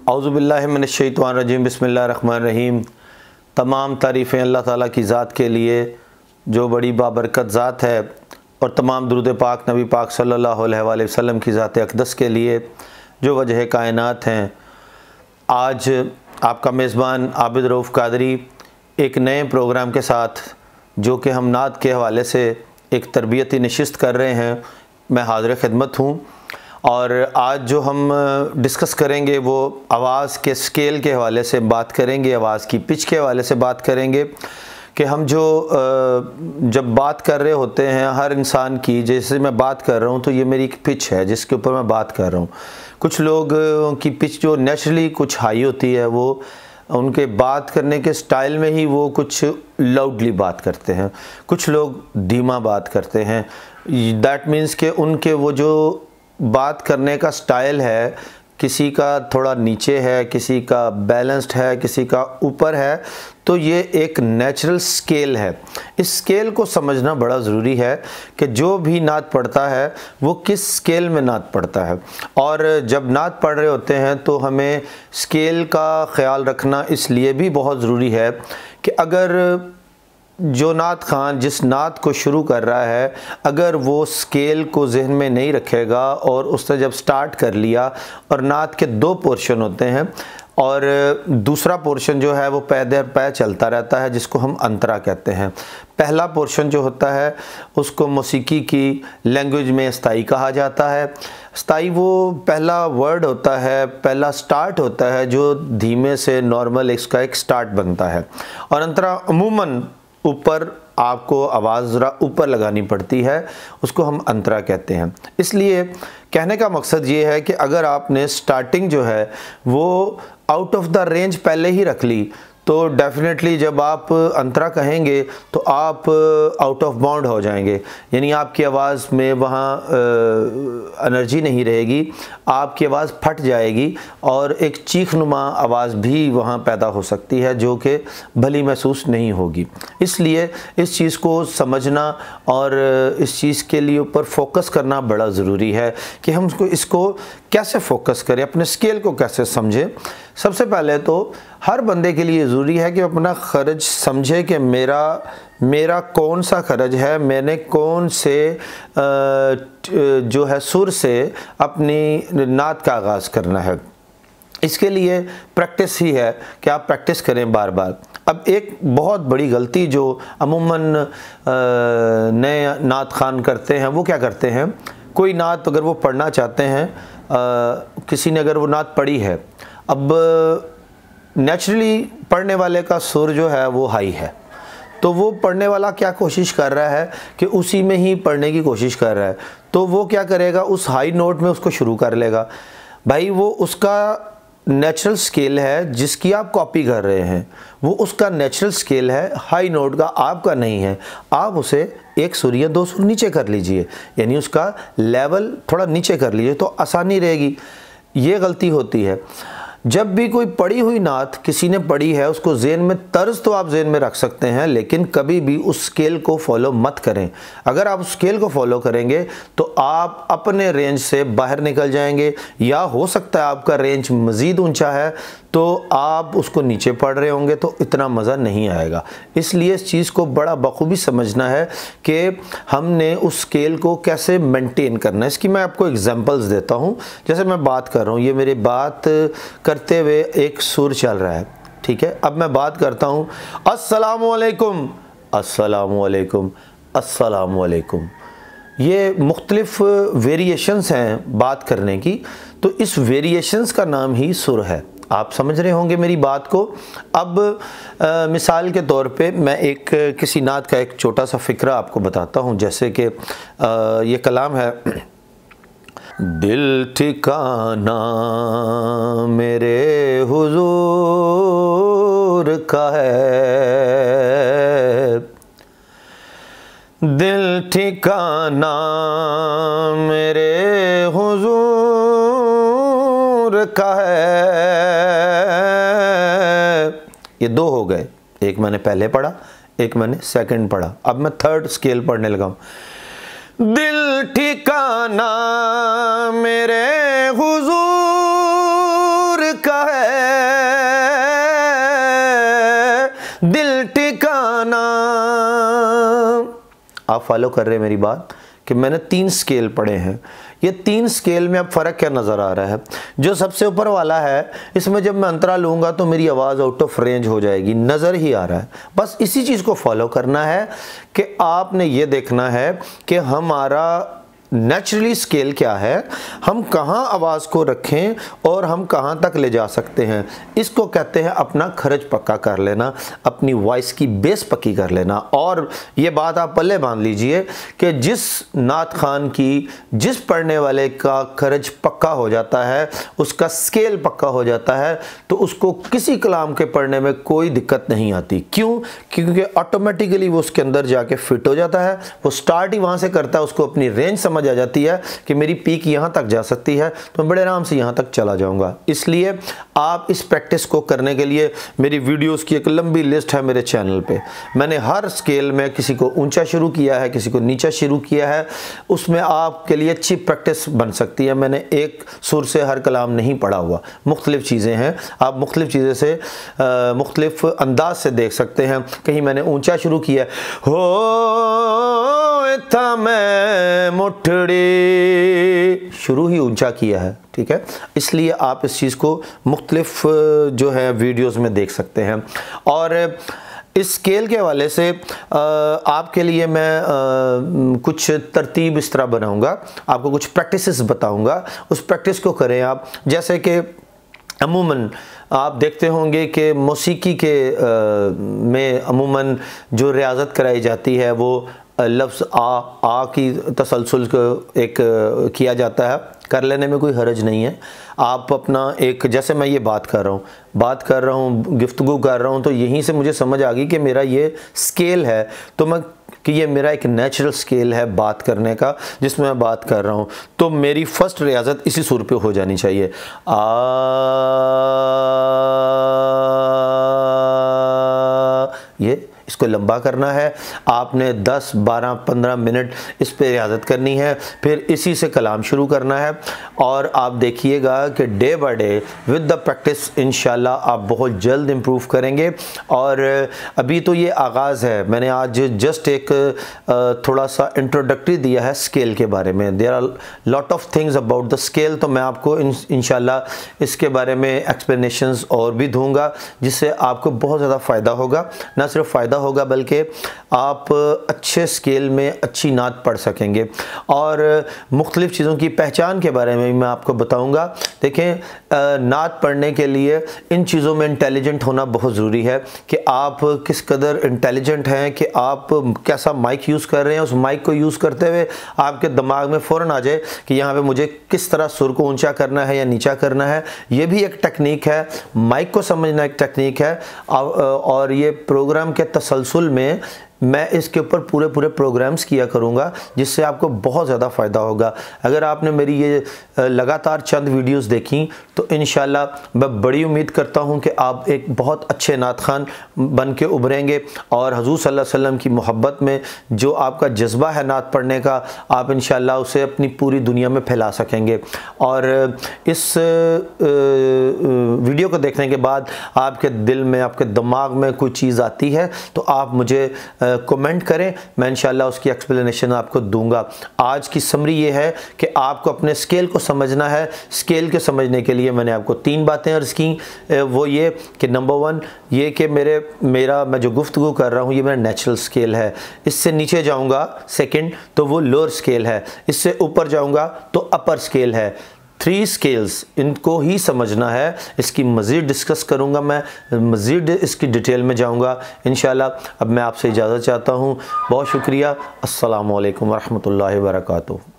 औज़ुबिल्लाहि मिनश्शैतानिर्रजीम बिस्मिल्लाहिर्रहमानिर्रहीम। तमाम तारीफ़ें अल्लाह ताला की ज़ात के लिए जो बड़ी बाबरकत ज़ात है, और तमाम दुरूद पाक नबी पाक सल्लल्लाहु अलैहि वसल्लम की ज़ात अक़दस के लिए जो वजह कायनात हैं। आज आपका मेज़बान आबिद रऊफ़ कादरी एक नए प्रोग्राम के साथ, जो कि हम नात के हवाले से एक तरबियती नशिस्त कर रहे हैं, मैं हाज़िर खिदमत हूँ। और आज जो हम डिस्कस करेंगे वो आवाज़ के स्केल के हवाले से बात करेंगे, आवाज़ की पिच के हवाले से बात करेंगे कि हम जो जब बात कर रहे होते हैं हर इंसान की, जैसे मैं बात कर रहा हूँ तो ये मेरी एक पिच है जिसके ऊपर मैं बात कर रहा हूँ। कुछ लोग की पिच जो नेचुरली कुछ हाई होती है, वो उनके बात करने के स्टाइल में ही वो कुछ लाउडली बात करते हैं, कुछ लोग धीमा बात करते हैं। दैट मीन्स कि उनके वो जो बात करने का स्टाइल है, किसी का थोड़ा नीचे है, किसी का बैलेंस्ड है, किसी का ऊपर है। तो ये एक नेचुरल स्केल है। इस स्केल को समझना बड़ा ज़रूरी है कि जो भी नात पढ़ता है वो किस स्केल में नात पढ़ता है। और जब नात पढ़ रहे होते हैं तो हमें स्केल का ख़याल रखना इसलिए भी बहुत ज़रूरी है कि अगर जो नात खान जिस नात को शुरू कर रहा है, अगर वो स्केल को जहन में नहीं रखेगा और उसने जब स्टार्ट कर लिया, और नात के दो पोर्शन होते हैं और दूसरा पोर्शन जो है वो पै दर पै चलता रहता है, जिसको हम अंतरा कहते हैं। पहला पोर्शन जो होता है उसको मौसीकी की लैंग्वेज में स्थाई कहा जाता है। स्थाई वो पहला वर्ड होता है, पहला स्टार्ट होता है जो धीमे से नॉर्मल इसका एक स्टार्ट बनता है। और अंतरा अमूमन ऊपर आपको आवाज़ ज़रा ऊपर लगानी पड़ती है, उसको हम अंतरा कहते हैं। इसलिए कहने का मकसद ये है कि अगर आपने स्टार्टिंग जो है वो आउट ऑफ द रेंज पहले ही रख ली, तो डेफिनेटली जब आप अंतरा कहेंगे तो आप आउट ऑफ बाउंड हो जाएंगे, यानी आपकी आवाज़ में वहाँ एनर्जी नहीं रहेगी, आपकी आवाज़ फट जाएगी और एक चीखनुमा आवाज़ भी वहाँ पैदा हो सकती है जो कि भली महसूस नहीं होगी। इसलिए इस चीज़ को समझना और इस चीज़ के लिए ऊपर फोकस करना बड़ा ज़रूरी है कि हम इसको कैसे फोकस करें, अपने स्केल को कैसे समझें। सबसे पहले तो हर बंदे के लिए ज़रूरी है कि अपना ख़र्ज समझे कि मेरा कौन सा ख़र्ज है, मैंने कौन से जो है सुर से अपनी नात का आगाज़ करना है। इसके लिए प्रैक्टिस ही है कि आप प्रैक्टिस करें बार बार। अब एक बहुत बड़ी गलती जो अमूमन नए नात खान करते हैं, वो क्या करते हैं, कोई नात अगर वो पढ़ना चाहते हैं, किसी ने अगर वो नात पढ़ी है, अब नेचुरली पढ़ने वाले का सुर जो है वो हाई है, तो वो पढ़ने वाला क्या कोशिश कर रहा है कि उसी में ही पढ़ने की कोशिश कर रहा है। तो वो क्या करेगा, उस हाई नोट में उसको शुरू कर लेगा। भाई वो उसका नेचुरल स्केल है जिसकी आप कॉपी कर रहे हैं, वो उसका नेचुरल स्केल है, हाई नोट का आपका नहीं है। आप उसे एक सुर या दो सुर नीचे कर लीजिए, यानी उसका लेवल थोड़ा नीचे कर लीजिए तो आसानी रहेगी। ये गलती होती है। जब भी कोई पढ़ी हुई नात किसी ने पढ़ी है, उसको ज़हन में तर्ज तो आप ज़हन में रख सकते हैं, लेकिन कभी भी उस स्केल को फॉलो मत करें। अगर आप उस स्केल को फॉलो करेंगे तो आप अपने रेंज से बाहर निकल जाएंगे, या हो सकता है आपका रेंज मज़ीद ऊंचा है तो आप उसको नीचे पढ़ रहे होंगे तो इतना मज़ा नहीं आएगा। इसलिए इस चीज़ को बड़ा बखूबी समझना है कि हमने उस स्केल को कैसे मेंटेन करना है। इसकी मैं आपको एग्जांपल्स देता हूँ। जैसे मैं बात कर रहा हूँ, ये मेरी बात करते हुए एक सुर चल रहा है, ठीक है। अब मैं बात करता हूँ अस्सलामुअलैकुम, अस्सलामुअलैकुम, अस्सलामुअलैकुम। ये मुख्तलिफ वेरिएशंस हैं बात करने की, तो इस वेरिएशंस का नाम ही सुर है। आप समझ रहे होंगे मेरी बात को। अब मिसाल के तौर पे मैं एक किसी नात का एक छोटा सा फ़िक्रा आपको बताता हूँ। जैसे कि ये कलाम है, दिल ठिकाना मेरे हुजूर का है, दिल ठिकाना मेरे हुजूर का है। ये दो हो गए, एक मैंने पहले पढ़ा, एक मैंने सेकंड पढ़ा। अब मैं थर्ड स्केल पढ़ने लगा हूँ। दिल ठिकाना मेरे हुजूर का है, आप फॉलो कर रहे हैं मेरी बात, कि मैंने 3 स्केल पढ़े हैं। ये 3 स्केल में अब फ़र्क क्या नज़र आ रहा है? जो सबसे ऊपर वाला है, इसमें जब मैं अंतरा लूँगा तो मेरी आवाज़ आउट ऑफ रेंज हो जाएगी, नज़र ही आ रहा है। बस इसी चीज़ को फॉलो करना है कि आपने ये देखना है कि हमारा नेचुरली स्केल क्या है, हम कहाँ आवाज़ को रखें और हम कहाँ तक ले जा सकते हैं। इसको कहते हैं अपना खर्च पक्का कर लेना, अपनी वॉइस की बेस पक्की कर लेना। और ये बात आप पल्ले बांध लीजिए कि जिस नात खान की, जिस पढ़ने वाले का खर्च पक्का हो जाता है, उसका स्केल पक्का हो जाता है, तो उसको किसी कलाम के पढ़ने में कोई दिक्कत नहीं आती। क्यों? क्योंकि ऑटोमेटिकली वो उसके अंदर जाके फिट हो जाता है। वो स्टार्ट ही वहाँ से करता है, उसको अपनी रेंज समझ आ जाती है कि मेरी पीक यहाँ तक जा सकती है, तो मैं बड़े आराम से यहाँ तक चला जाऊँगा। इसलिए आप इस प्रैक्टिस को करने के लिए मेरी वीडियोस की एक लंबी लिस्ट है मेरे चैनल पे। मैंने हर स्केल में किसी को ऊंचा शुरू किया है, किसी को नीचा शुरू किया है। उसमें आपके लिए अच्छी प्रैक्टिस बन सकती है। मैंने एक सुर से हर कलाम नहीं पढ़ा हुआ, मुख्तलिफ चीज़ें हैं। आप मुख्तलिफ चीज़ें से मुख्तलिफ अंदाज से देख सकते हैं। कहीं मैंने ऊंचा शुरू किया, हो था मैं मुठड़ी, शुरू ही ऊंचा किया है, ठीक है। इसलिए आप इस चीज़ को मुख्तलिफ जो है वीडियोस में देख सकते हैं। और इस स्केल के हवाले से आपके लिए मैं कुछ तरतीब इस तरह बनाऊंगा, आपको कुछ प्रैक्टिसेस बताऊंगा, उस प्रैक्टिस को करें आप। जैसे कि अमूमन आप देखते होंगे कि मौसीकी के में अमूमन जो रियाज़त कराई जाती है वो लफ्ज़ आ की तसलसल को एक किया जाता है। कर लेने में कोई हर्ज नहीं है। आप अपना एक, जैसे मैं ये बात कर रहा हूँ, गुफ्तगू कर रहा हूँ, तो यहीं से मुझे समझ आ गई कि मेरा ये स्केल है, तो मैं कि ये मेरा एक नेचुरल स्केल है बात करने का, जिसमें मैं बात कर रहा हूँ। तो मेरी फ़र्स्ट रियाज़त इसी सुर पे हो जानी चाहिए। ये इसको लंबा करना है। आपने 10, 12, 15 मिनट इस पे रियाज़त करनी है, फिर इसी से कलाम शुरू करना है। और आप देखिएगा कि day by day with the practice इंशाल्लाह आप बहुत जल्द इम्प्रूव करेंगे। और अभी तो ये आगाज़ है। मैंने आज जस्ट एक थोड़ा सा इंट्रोडक्टरी दिया है स्केल के बारे में। There are lot of things about the scale, तो मैं आपको इंशाल्लाह इसके बारे में एक्सप्लेनेशंस और भी दूंगा, जिससे आपको बहुत ज़्यादा फ़ायदा होगा। ना सिर्फ फ़ायदा होगा बल्कि आप अच्छे स्केल में अच्छी नात पढ़ सकेंगे। और मुख्तलिफ़ चीज़ों की पहचान के बारे में भी मैं आपको बताऊंगा। देखें, नात पढ़ने के लिए इन चीज़ों में इंटेलिजेंट होना बहुत ज़रूरी है कि आप किस कदर इंटेलिजेंट हैं, कि आप कैसा माइक यूज़ कर रहे हैं। उस माइक को यूज़ करते हुए आपके दिमाग में फ़ौरन आ जाए कि यहाँ पे मुझे किस तरह सुर को ऊंचा करना है या नीचा करना है। ये भी एक टेक्निक है, माइक को समझना एक टेक्निक है। और ये प्रोग्राम के तसलसल में मैं इसके ऊपर पूरे प्रोग्राम्स किया करूँगा, जिससे आपको बहुत ज़्यादा फ़ायदा होगा। अगर आपने मेरी ये लगातार चंद वीडियोस देखी तो इंशाल्लाह मैं बड़ी उम्मीद करता हूँ कि आप एक बहुत अच्छे नात खान बन के उभरेंगे। और हुज़ूर सल्लल्लाहु अलैहि वसल्लम की मोहब्बत में जो आपका जज्बा है नात पढ़ने का, आप इंशाल्लाह उसे अपनी पूरी दुनिया में फैला सकेंगे। और इस वीडियो को देखने के बाद आपके दिल में, आपके दिमाग में कोई चीज़ आती है तो आप मुझे कमेंट करें, मैं इंशाल्लाह उसकी एक्सप्लेनेशन आपको दूंगा। आज की समरी ये है कि आपको अपने स्केल को समझना है। स्केल के समझने के लिए मैंने आपको 3 बातें अर्ज़ की। वो ये कि नंबर 1 ये कि मैं जो गुफ्तगू कर रहा हूँ ये मेरा नेचुरल स्केल है। इससे नीचे जाऊँगा सेकंड तो वो लोअर स्केल है, इससे ऊपर जाऊँगा तो अपर स्केल है। 3 स्केल्स, इनको ही समझना है। इसकी मज़ीद डिस्कस करूँगा, मैं मज़ीद इसकी डिटेल में जाऊँगा इंशाल्लाह। अब मैं आपसे इजाज़त चाहता हूँ। बहुत शुक्रिया। अस्सलामु अलैकुम वरहमतुल्लाहि वबरकातुहू।